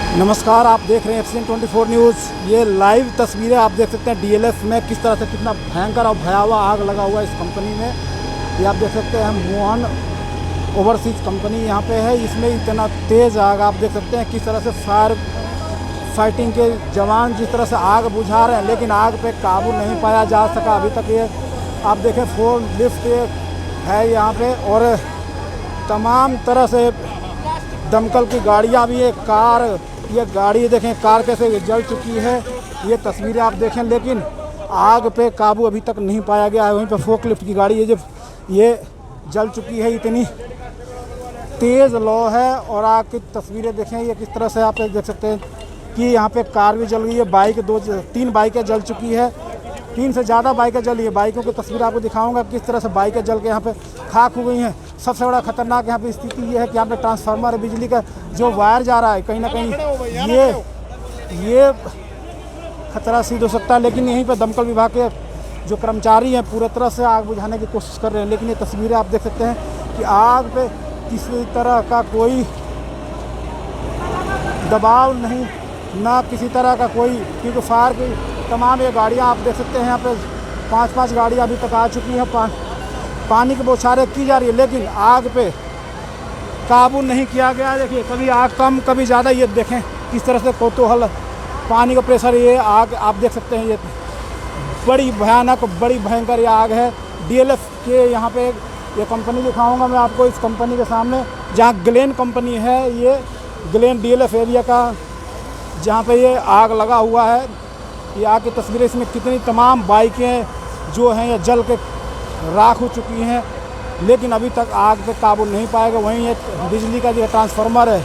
नमस्कार, आप देख रहे हैं एफसीएन 24 न्यूज़। ये लाइव तस्वीरें आप देख सकते हैं डीएलएफ में किस तरह से कितना भयंकर और भयावह आग लगा हुआ है इस कंपनी में। ये आप देख सकते हैं मोहन ओवरसीज कंपनी यहाँ पे है। इसमें इतना तेज़ आग आप देख सकते हैं किस तरह से फाइटिंग के जवान जिस तरह से आग बुझा रहे हैं, लेकिन आग पे काबू नहीं पाया जा सका अभी तक। ये आप देखें फोर लिफ्ट है यहाँ पे और तमाम तरह से दमकल की गाड़ियाँ भी है, कार, ये गाड़ी देखें कार कैसे जल चुकी है। ये तस्वीरें आप देखें, लेकिन आग पे काबू अभी तक नहीं पाया गया है। वहीं पे फोकलिफ्ट की गाड़ी है जब ये जल चुकी है, इतनी तेज़ लौ है। और आग की तस्वीरें देखें, ये किस तरह से आप देख सकते हैं कि यहाँ पे कार भी जल गई है, बाइक 2-3 बाइकें जल चुकी है, 3 से ज़्यादा बाइकें जली है। बाइकों की तस्वीर आपको दिखाऊंगा किस तरह से बाइकें जल के यहाँ पे खाक हो गई हैं। सबसे बड़ा खतरनाक यहाँ पे स्थिति ये है कि यहाँ पे ट्रांसफार्मर है, बिजली का जो वायर जा रहा है, कहीं ना कहीं ये खतरा सिद्ध हो सकता है। लेकिन यहीं पे दमकल विभाग के जो कर्मचारी हैं पूरी तरह से आग बुझाने की कोशिश कर रहे हैं। लेकिन ये तस्वीरें आप देख सकते हैं कि आग पे किसी तरह का कोई दबाव नहीं, ना किसी तरह का कोई, क्योंकि फायर की तमाम ये गाड़ियाँ आप देख सकते हैं यहाँ पे 5-5 गाड़ियाँ अभी तक आ चुकी हैं। पानी की बौछारें की जा रही है, लेकिन आग पे काबू नहीं किया गया। देखिए कभी आग कम कभी ज़्यादा, ये देखें किस तरह से कौतूहल पानी का प्रेशर, ये आग आप देख सकते हैं। ये बड़ी भयानक बड़ी भयंकर ये आग है। डीएलएफ के यहाँ पे ये कंपनी दिखाऊंगा मैं आपको, इस कंपनी के सामने जहाँ ग्लेन कंपनी है, ये ग्लेन डीएलएफ एरिया का जहाँ पे ये आग लगा हुआ है। ये आग की तस्वीरें, इसमें कितनी तमाम बाइकें जो हैं ये जल के राख हो चुकी हैं, लेकिन अभी तक आग पे काबू नहीं पाएगा। वहीं ये बिजली का जो ट्रांसफार्मर है,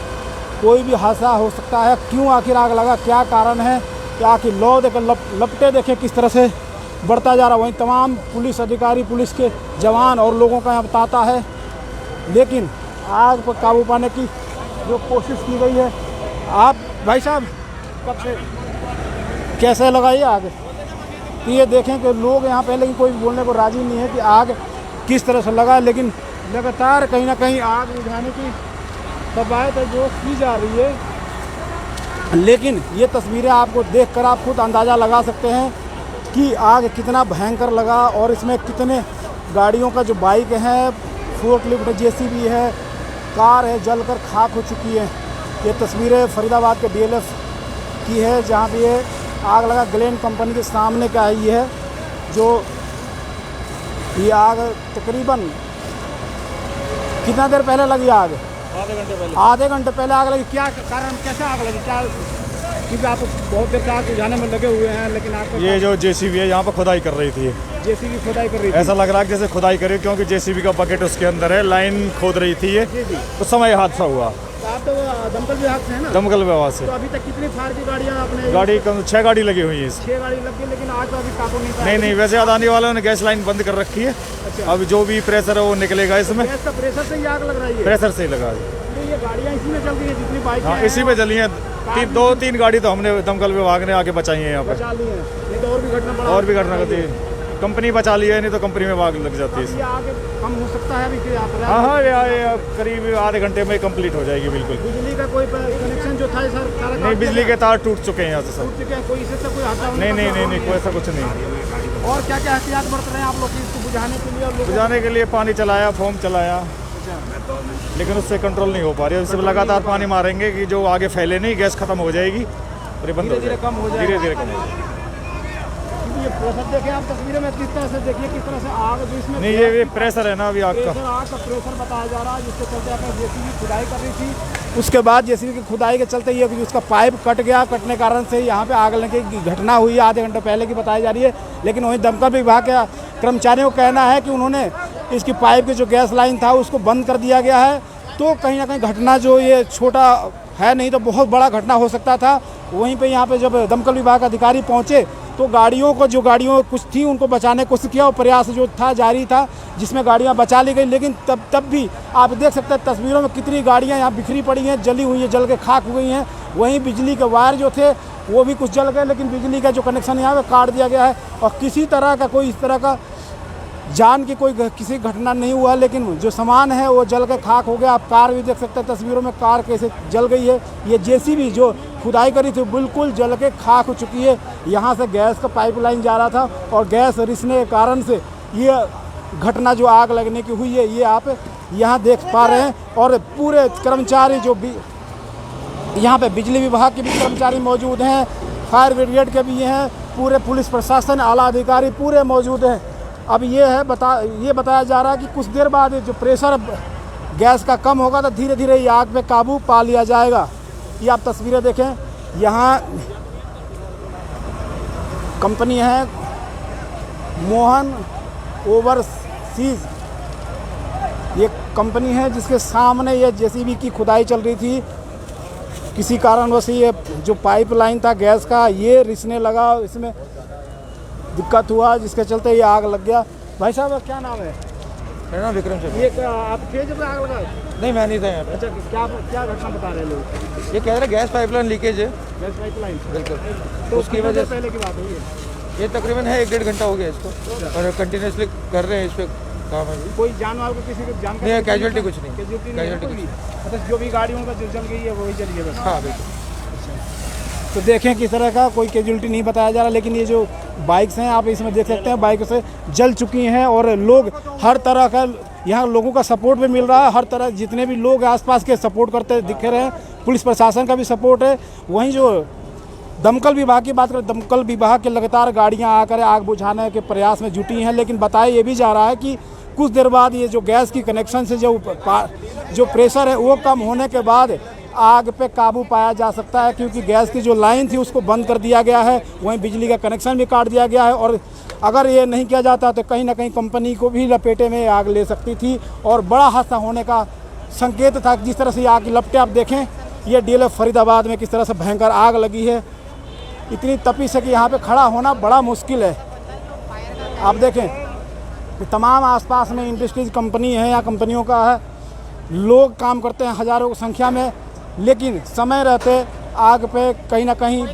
कोई भी हादसा हो सकता है। क्यों आखिर आग लगा, क्या कारण है, क्या कि लौ देखें, लपटे देखें किस तरह से बढ़ता जा रहा है। वहीं तमाम पुलिस अधिकारी, पुलिस के जवान और लोगों का यहाँ बताता है, लेकिन आग पर काबू पाने की जो कोशिश की गई है। आप भाई साहब कब से कैसे लगाइए आग, ये देखें कि लोग यहाँ पे, लेकिन कोई बोलने को राजी नहीं है कि आग किस तरह से लगा। लेकिन लगातार कहीं ना कहीं आग बुझाने की कवायद जो की जा रही है। लेकिन ये तस्वीरें आपको देखकर आप खुद अंदाज़ा लगा सकते हैं कि आग कितना भयंकर लगा। और इसमें कितने गाड़ियों का जो बाइक है, फोर्कलिफ्ट है, जेसीबी है, कार है, जलकर खाक हो चुकी है। ये तस्वीरें फरीदाबाद के डीएलएफ की है, जहाँ पे ये आग लगा। ग्लेन कंपनी के सामने का ही है जो ये आग तकरीबन कितना देर पहले लगी आग? आधे घंटे पहले आग लगी। क्या कारण, कैसे आग लगी, क्या? क्योंकि आप बहुत देर से आग बुझाने में लगे हुए हैं, लेकिन आप ये जो जेसीबी है यहाँ पर खुदाई कर रही थी, जेसीबी खुदाई कर रही थी। ऐसा लग रहा है जैसे खुदाई करी, क्योंकि जेसीबी का बकेट उसके अंदर है, लाइन खोद रही थी ये, उस समय हादसा हुआ। आप तो दमकल विभाग से है ना? दमकल विभाग से। तो अभी तक कितनी फायर की गाड़ियाँ आपने? गाड़ी कम 6 गाड़ी लगी हुई है। 6 गाड़ी लग गई, लेकिन आज तो अभी काबू नहीं पाया। नहीं, वैसे अदानी वालों ने गैस लाइन बंद कर रखी है। अच्छा। अब जो भी प्रेशर है वो निकलेगा इसमें। गैस का प्रेशर से ही आग लग रही है? प्रेशर से ही लगा है। तो ये गाड़ियाँ इसी में चल रही है जितनी बाइक? हाँ, इसी में जली है। 2-3 गाड़ी तो हमने दमकल विभाग ने आके बचाई है यहाँ पे। बचा ली है, नहीं तो और भी घटना और भी घटना होती है। कंपनी बचा ली है, नहीं तो कंपनी में आग लग जाती है। ये आगे कम हो सकता है अभी कि आप? हाँ, ये करीब आधे घंटे में कंप्लीट हो जाएगी बिल्कुल। बिजली का कोई कनेक्शन जो था सर सारा? नहीं, बिजली के तार टूट चुके हैं यहाँ से सब। टूट चुके हैं, कोई इससे कोई हादसा? नहीं, कोई ऐसा कुछ नहीं। और क्या क्या एहतियात बरत रहे हैं आप लोग इसको बुझाने के लिए? और बुझाने के लिए पानी चलाया, फोम चलाया, लेकिन उससे कंट्रोल नहीं हो पा रही है। इससे लगातार पानी मारेंगे कि जो आगे फैले नहीं, गैस खत्म हो जाएगी और ये बंद हो जाएगी, कम हो जाएगी, धीरे कम हो जाएगी। ये प्रेशर देखें आप तस्वीरें में, किस तरह से देखिए किस तरह से आग जो इसमें नहीं, ये प्रेशर है ना अभी आग का। आग का प्रेशर बताया जा रहा है, जिसके चलते आपने जेसीबी खुदाई कर रही थी। उसके बाद जेसीबी की खुदाई के चलते ये उसका पाइप कट गया, कटने कारण से यहाँ पे आग लगने की घटना हुई है। आधे घंटे पहले की बताई जा रही है। लेकिन वहीं दमकल विभाग के कर्मचारियों का कहना है कि उन्होंने इसकी पाइप की जो गैस लाइन था उसको बंद कर दिया गया है। तो कहीं ना कहीं घटना जो ये छोटा है, नहीं तो बहुत बड़ा घटना हो सकता था। वहीं पे यहाँ पे जब दमकल विभाग अधिकारी पहुँचे तो गाड़ियों कुछ थी उनको बचाने की कोशिश किया और प्रयास जो था जारी था, जिसमें गाड़ियाँ बचा ली गई। लेकिन तब भी आप देख सकते हैं तस्वीरों में कितनी गाड़ियाँ यहाँ बिखरी पड़ी हैं, जली हुई हैं, जल के खाक हो गई हैं। वहीं बिजली के वायर जो थे वो भी कुछ जल गए, लेकिन बिजली का जो कनेक्शन यहाँ पे काट दिया गया है। और किसी तरह का कोई इस तरह का जान की कोई किसी घटना नहीं हुआ, लेकिन जो सामान है वो जल के खाक हो गया। आप कार भी देख सकते हैं तस्वीरों में, कार कैसे जल गई है। ये जेसीबी जो खुदाई करी थी बिल्कुल जल के खाक हो चुकी है। यहाँ से गैस का पाइपलाइन जा रहा था और गैस रिसने के कारण से ये घटना जो आग लगने की हुई है, ये आप यहाँ देख पा रहे हैं। और पूरे कर्मचारी जो भी यहाँ पे बिजली विभाग के भी कर्मचारी मौजूद हैं, फायर ब्रिगेड के भी हैं, पूरे पुलिस प्रशासन आला अधिकारी पूरे मौजूद हैं। अब ये है बताया जा रहा है कि कुछ देर बाद जो प्रेशर गैस का कम होगा तो धीरे धीरे ये आग पे काबू पा लिया जाएगा। ये आप तस्वीरें देखें, यहाँ कंपनी है मोहन ओवरसीज, ये कंपनी है जिसके सामने ये जेसीबी की खुदाई चल रही थी। किसी कारणवश ये जो पाइपलाइन था गैस का ये रिसने लगा, इसमें दिक्कत हुआ जिसके चलते ये आग लग गया। भाई साहब क्या नाम है? मेरा नाम विक्रम शर्मा। ये आप थे जब आग लगा? नहीं, मैं नहीं था यहाँ पे। अच्छा, क्या घटना बता रहे लोग? ये कह रहे गैस पाइपलाइन लीकेज है। Gas pipeline? बिल्कुल। तो उसकी वजह से पहले की बात हुई है? ये तकरीबन है 1-1.5 घंटा हो गया इसको और कंटिन्यूसली कर रहे हैं इस पे काम है। कोई जानवर को किसी को जानकारी नहीं, कैजुअलिटी कुछ नहीं। कैजुअलिटी कुछ नहीं। अच्छा, जो भी गाड़ियों का जो जल गई है वही जली है बस? हाँ बिल्कुल। तो देखें किस तरह का कोई कैजुअलिटी नहीं बताया जा रहा, लेकिन ये जो बाइक्स हैं आप इसमें देख सकते हैं बाइक से जल चुकी हैं और लोग हर तरह का यहाँ लोगों का सपोर्ट भी मिल रहा है। हर तरह जितने भी लोग आसपास के सपोर्ट करते दिख रहे हैं, पुलिस प्रशासन का भी सपोर्ट है। वहीं जो दमकल विभाग की बात करें, दमकल विभाग के लगातार गाड़ियाँ आकर आग बुझाने के प्रयास में जुटी हैं, लेकिन बताया ये भी जा रहा है कि कुछ देर बाद ये जो गैस की कनेक्शन से जो प्रेशर है वो कम होने के बाद आग पे काबू पाया जा सकता है, क्योंकि गैस की जो लाइन थी उसको बंद कर दिया गया है, वहीं बिजली का कनेक्शन भी काट दिया गया है। और अगर ये नहीं किया जाता तो कहीं ना कहीं कंपनी को भी लपेटे में आग ले सकती थी और बड़ा हादसा होने का संकेत था। जिस तरह से आग लपटे आप देखें, ये डीएलएफ फरीदाबाद में किस तरह से भयंकर आग लगी है, इतनी तपिश है कि यहाँ पे खड़ा होना बड़ा मुश्किल है। आप देखें कि तमाम आसपास में इंडस्ट्रीज कंपनी है या कंपनियों का है, लोग काम करते हैं हज़ारों की संख्या में, लेकिन समय रहते आग पे कहीं ना कहीं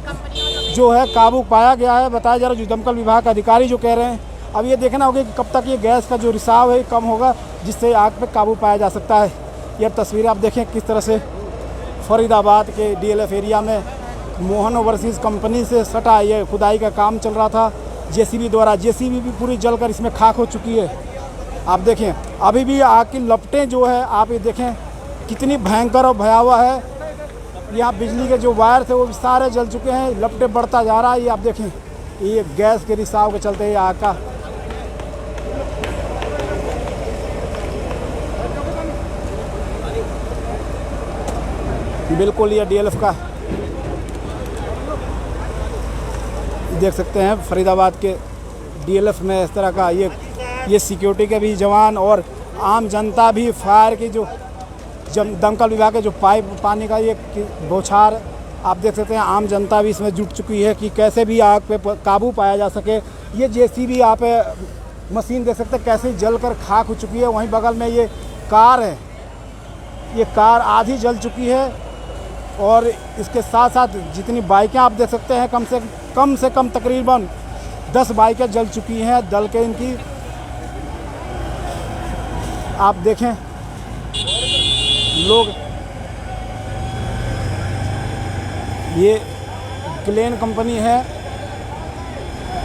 जो है काबू पाया गया है। बताया जा रहा है जो दमकल विभाग का अधिकारी जो कह रहे हैं, अब ये देखना होगा कि कब तक ये गैस का जो रिसाव है कम होगा जिससे आग पे काबू पाया जा सकता है। ये अब तस्वीरें आप देखें किस तरह से फरीदाबाद के डीएलएफ एरिया में मोहन ओवरसीज कंपनी से सटा ये खुदाई का काम चल रहा था जेसीबी द्वारा। जेसीबी भी पूरी जलकर इसमें खाक हो चुकी है। आप देखें अभी भी आग की लपटें जो है आप ये देखें कितनी भयंकर और भयावह है। यहाँ बिजली के जो वायर थे वो भी सारे जल चुके हैं, लपटें बढ़ता जा रहा है। ये आप देखें ये गैस के रिसाव के चलते ये आग का बिल्कुल ये डीएलएफ का देख सकते हैं फरीदाबाद के डीएलएफ में इस तरह का ये सिक्योरिटी के भी जवान और आम जनता भी फायर की जो दमकल विभाग के जो पाइप पानी का ये बौछार आप देख सकते हैं, आम जनता भी इसमें जुट चुकी है कि कैसे भी आग पे काबू पाया जा सके। ये जेसीबी आप मशीन देख सकते हैं कैसे जलकर खाक हो चुकी है। वहीं बगल में ये कार है, ये कार आधी जल चुकी है और इसके साथ साथ जितनी बाइकें आप देख सकते हैं कम से कम तकरीबन 10 बाइकें जल चुकी हैं दल के इनकी। आप देखें लोग ये क्लेन कंपनी है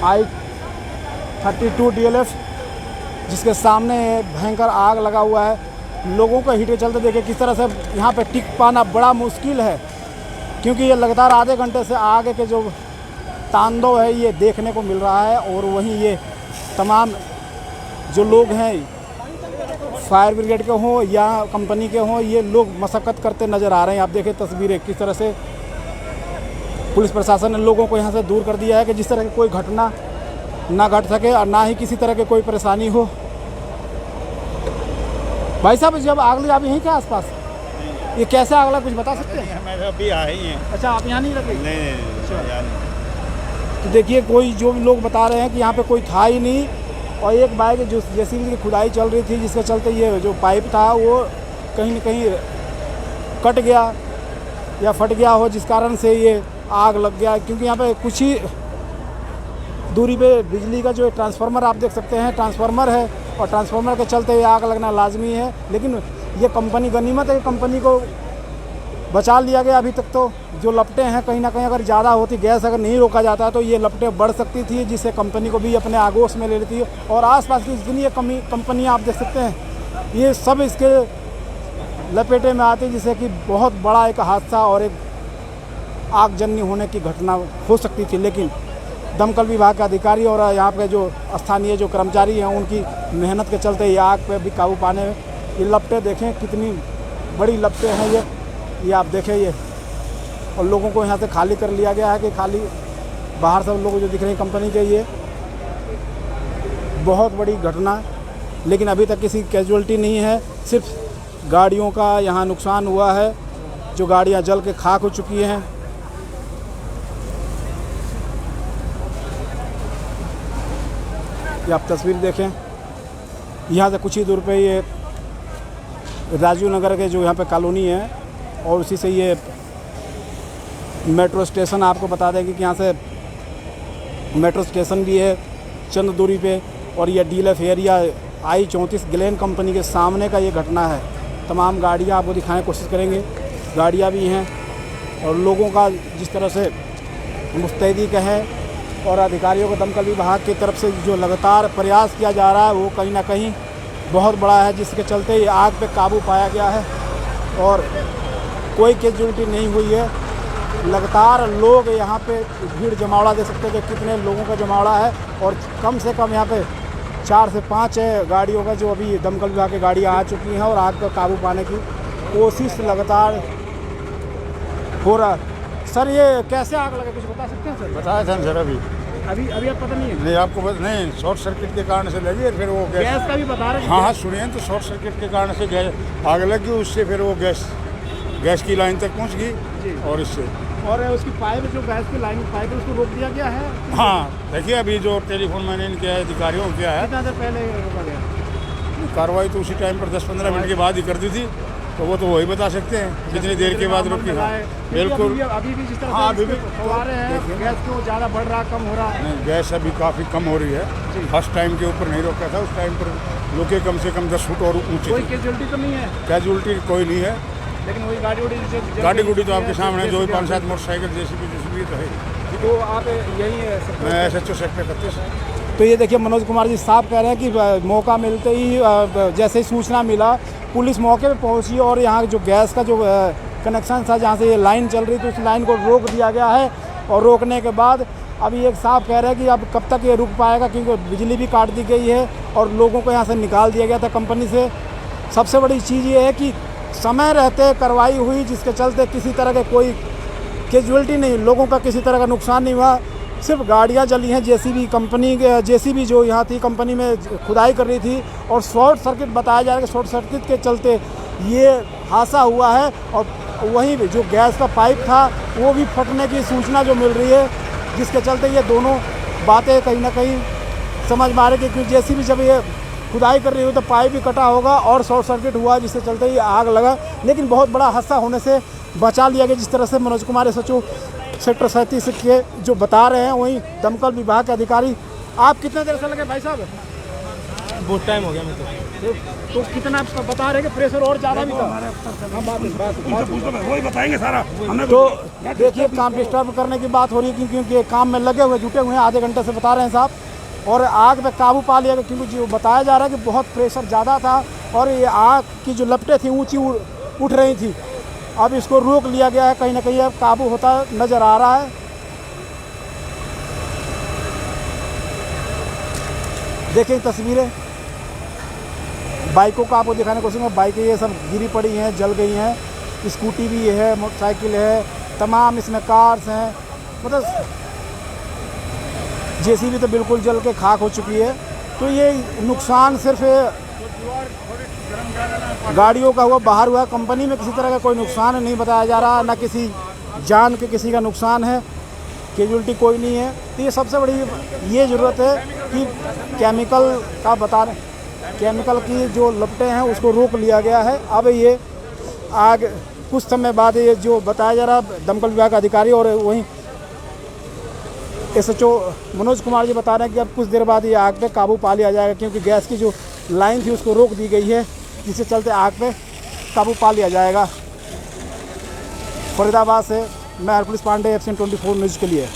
I-32 डीएलएफ जिसके सामने भयंकर आग लगा हुआ है। लोगों को हीटर चलते देखे किस तरह से यहाँ पे टिक पाना बड़ा मुश्किल है, क्योंकि ये लगातार आधे घंटे से आग के जो तांडव है ये देखने को मिल रहा है। और वहीं ये तमाम जो लोग हैं फायर ब्रिगेड के हों या कंपनी के हों, ये लोग मशक्क़त करते नज़र आ रहे हैं। आप देखें तस्वीरें किस तरह से पुलिस प्रशासन ने लोगों को यहाँ से दूर कर दिया है कि जिस तरह की कोई घटना ना घट सके और ना ही किसी तरह की कोई परेशानी हो। भाई साहब जब आग लगी आप यहीं के आसपास, ये कैसे आग लगा कुछ बता सकते हैं? मैं अभी आए ही हैं। अच्छा आप यहाँ नहीं लगे? नहीं अच्छा। तो देखिए कोई जो भी लोग बता रहे हैं कि यहाँ पे कोई था ही नहीं और एक बाइक जो जेसीबी की खुदाई चल रही थी जिसके चलते ये जो पाइप था वो कहीं न कहीं कट गया या फट गया हो, जिस कारण से ये आग लग गया। क्योंकि यहाँ पे कुछ ही दूरी पे बिजली का जो ट्रांसफार्मर आप देख सकते हैं ट्रांसफार्मर है और ट्रांसफार्मर के चलते ये आग लगना लाजमी है। लेकिन ये कंपनी गनीमत है, कंपनी को बचा लिया गया अभी तक। तो जो लपटें हैं कहीं ना कहीं अगर ज़्यादा होती, गैस अगर नहीं रोका जाता तो ये लपटें बढ़ सकती थी, जिससे कंपनी को भी अपने आगोश में ले लेती है। और आसपास की जितनी ये कंपनियाँ आप देख सकते हैं ये सब इसके लपेटे में आती, जिससे कि बहुत बड़ा एक हादसा और एक आगजनी होने की घटना हो सकती थी। लेकिन दमकल विभाग के अधिकारी और यहाँ पे जो स्थानीय जो कर्मचारी हैं उनकी मेहनत के चलते ये आग पे भी काबू पाने में, ये लपटें देखें कितनी बड़ी लपटें हैं ये आप देखें ये। और लोगों को यहाँ से खाली कर लिया गया है कि खाली बाहर सब लोग जो दिख रहे हैं कंपनी के, ये बहुत बड़ी घटना। लेकिन अभी तक किसी कैजुअल्टी नहीं है, सिर्फ गाड़ियों का यहाँ नुकसान हुआ है, जो गाड़ियाँ जल के खाक हो चुकी हैं। ये आप तस्वीर देखें, यहाँ से कुछ ही दूर पे ये राजीव नगर के जो यहाँ पे कॉलोनी है और उसी से ये मेट्रो स्टेशन, आपको बता दें कि यहाँ से मेट्रो स्टेशन भी है चंद दूरी पे। और ये DLF area I-34 Glenn company के सामने का ये घटना है। तमाम गाड़ियाँ आपको दिखाने की कोशिश करेंगे, गाड़ियाँ भी हैं और लोगों का जिस तरह से मुस्तैदी का है और अधिकारियों को दमकल विभाग की तरफ से जो लगातार प्रयास किया जा रहा है वो कहीं ना कहीं बहुत बड़ा है, जिसके चलते ये आग पे काबू पाया गया है और कोई कैजुअल्टी नहीं हुई है। लगातार लोग यहाँ पे भीड़ जमावड़ा दे सकते थे, कितने लोगों का जमावड़ा है। और कम से कम यहाँ पे 4 से 5 गाड़ियों का जो अभी दमकल विभाग की गाड़ियाँ आ चुकी हैं और आग पर काबू पाने की कोशिश लगातार हो रहा है। सर ये कैसे आग लगा, कुछ बता सकते हैं सर? बताया था सर अभी आप पता नहीं है? नहीं आपको नहीं, शॉर्ट सर्किट के कारण से लगी, फिर वो गैस का भी बता रहे हैं। हाँ सुनिए, तो शॉर्ट सर्किट के कारण से गैस आग लगी, उससे फिर वो गैस की लाइन तक पहुंच गई और इससे और उसकी पाइप, जो गैस की लाइन पाइप है उसको रोक दिया गया है। हाँ देखिए, अभी जो टेलीफोन मैंने इनके अधिकारियों को किया है, कितना देर पहले रोका गया? कार्रवाई तो उसी टाइम पर 10-15 मिनट के बाद ही कर दी थी, तो वो तो वही बता सकते हैं कितनी देर के बाद रुकी। हाँ बिल्कुल, अभी भी जिस तरह हाँ अभी भी फवारे हैं, गैस क्यों ज़्यादा बढ़ रहा, कम हो रहा? नहीं, गैस अभी काफ़ी कम हो रही है। फर्स्ट टाइम के ऊपर नहीं रोका था, उस टाइम पर लोके कम से कम 10 फुट और ऊँची। कोई कैजुअल्टी तो नहीं है? कैजुअल्टी कोई नहीं है, लेकिन वही गाड़ी गुड़ी तो आपके सामने जो 5-7 मोटरसाइकिल जेसीबी तो है। तो आप यही मैं SHO सेक्टर 31। तो ये देखिए मनोज कुमार जी साहब कह रहे हैं कि मौका मिलते ही जैसे ही सूचना मिला पुलिस मौके पे पहुंची और यहाँ जो गैस का जो कनेक्शन था, जहाँ से ये लाइन चल रही थी, उस लाइन को रोक दिया गया है। और रोकने के बाद अभी एक साहब कह रहे हैं कि अब कब तक ये रुक पाएगा, क्योंकि बिजली भी काट दी गई है और लोगों को यहाँ से निकाल दिया गया था कंपनी से। सबसे बड़ी चीज़ ये है कि समय रहते कार्रवाई हुई, जिसके चलते किसी तरह के कोई कैजुअल्टी नहीं, लोगों का किसी तरह का नुकसान नहीं हुआ। सिर्फ गाड़ियाँ जली हैं। जेसीबी जो यहाँ थी कंपनी में खुदाई कर रही थी और शॉर्ट सर्किट बताया जा रहा है कि शॉर्ट सर्किट के चलते ये हादसा हुआ है। और वहीं जो गैस का पाइप था वो भी फटने की सूचना जो मिल रही है, जिसके चलते ये दोनों बातें कहीं ना कहीं समझ में आ रही है, क्योंकि जेसीबी जब ये खुदाई कर रही हो तो पाइप भी कटा होगा और शॉर्ट सर्किट हुआ, जिससे चलते ये आग लगा। लेकिन बहुत बड़ा हादसा होने से बचा लिया गया, जिस तरह से मनोज कुमार SHO सेक्टर 37 के जो बता रहे हैं। वहीं दमकल विभाग के अधिकारी, आप कितने देर से लगे भाई साहब? बहुत टाइम हो गया मैं तो कितना बता रहे हैं कि प्रेशर और ज़्यादा भी था? वही बताएंगे सारा। तो देखिए काम डिस्टर्ब करने की बात हो रही है, क्योंकि काम में लगे हुए जुटे हुए हैं, आधे घंटे से बता रहे हैं साहब। और आग पे काबू पा लिया गया, क्योंकि जो बताया जा रहा है कि बहुत प्रेशर ज़्यादा था और ये आग की जो लपटें थी ऊँची उठ रही थी। अब इसको रोक लिया गया है, कहीं ना कहीं अब काबू होता नज़र आ रहा है। देखें तस्वीरें, बाइकों का आपको दिखाने की कोशिश करूँगा। बाइकें ये सब गिरी पड़ी हैं, जल गई हैं, स्कूटी भी है, मोटरसाइकिल है, तमाम इसमें कार्स हैं, मतलब जेसीबी तो बिल्कुल जल के खाक हो चुकी है। तो ये नुकसान सिर्फ गाड़ियों का हुआ, बाहर हुआ। कंपनी में किसी तरह का कोई नुकसान नहीं बताया जा रहा, ना किसी जान के किसी का नुकसान है, कैजुअल्टी कोई नहीं है। तो ये सबसे बड़ी ये ज़रूरत है कि केमिकल का बता रहे, केमिकल की जो लपटें हैं उसको रोक लिया गया है। अब ये आग कुछ समय बाद ये जो बताया जा रहा दमकल विभाग का अधिकारी और वहीं SHO मनोज कुमार जी बता रहे हैं कि अब कुछ देर बाद ये आग पे काबू पा लिया जाएगा, क्योंकि गैस की जो लाइन थी उसको रोक दी गई है, जिससे चलते आग पे काबू पा लिया जाएगा। फरीदाबाद से मैं हरपुलिस पांडे, एफसीएन 24 न्यूज़ के लिए।